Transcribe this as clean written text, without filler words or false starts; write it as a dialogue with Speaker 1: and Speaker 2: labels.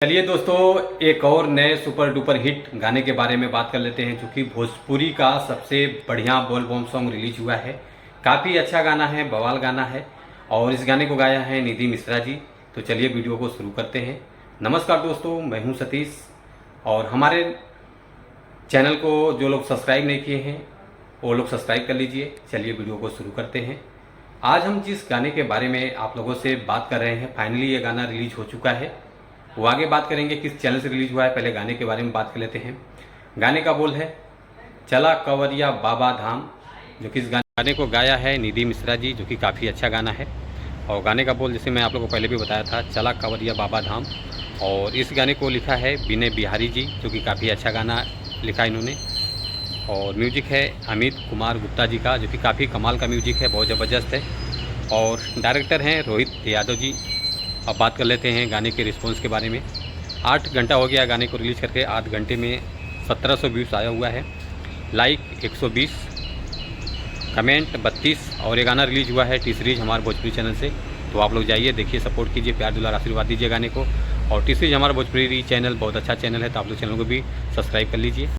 Speaker 1: चलिए दोस्तों, एक और नए सुपर डुपर हिट गाने के बारे में बात कर लेते हैं, जो कि भोजपुरी का सबसे बढ़िया बोल बम सॉन्ग रिलीज हुआ है। काफ़ी अच्छा गाना है, बवाल गाना है और इस गाने को गाया है निधि मिश्रा जी। तो चलिए वीडियो को शुरू करते हैं। नमस्कार दोस्तों, मैं हूं सतीश और हमारे चैनल को जो लोग सब्सक्राइब नहीं किए हैं वो लोग सब्सक्राइब कर लीजिए। चलिए वीडियो को शुरू करते हैं। आज हम जिस गाने के बारे में आप लोगों से बात कर रहे हैं, फाइनली ये गाना रिलीज हो चुका है। वो आगे बात करेंगे किस चैनल से रिलीज हुआ है, पहले गाने के बारे में बात कर लेते हैं। गाने का बोल है चला कंवरिया बाबा धाम, जो कि इस गाने को गाया है निधि मिश्रा जी, जो कि काफ़ी अच्छा गाना है। और गाने का बोल जैसे मैं आप लोगों को पहले भी बताया था, चला कंवरिया बाबा धाम। और इस गाने को लिखा है विनय बिहारी जी, जो कि काफ़ी अच्छा गाना लिखा इन्होंने। और म्यूजिक है अमित कुमार गुप्ता जी का, जो कि काफ़ी कमाल का म्यूजिक है, बहुत ज़बरदस्त है। और डायरेक्टर हैं रोहित यादव जी। अब बात कर लेते हैं गाने के रिस्पॉन्स के बारे में। 8 घंटा हो गया गाने को रिलीज़ करके, 8 घंटे में 1700 व्यूज़ आया हुआ है, लाइक 120, कमेंट 32। और ये गाना रिलीज़ हुआ है टी सीरीज हमारे भोजपुरी चैनल से। तो आप लोग जाइए, देखिए, सपोर्ट कीजिए, प्यार दुलार आशीर्वाद दीजिए गाने को। और टी सीरीज हमारा भोजपुरी चैनल बहुत अच्छा चैनल है, तो आप लोग चैनल को भी सब्सक्राइब कर लीजिए।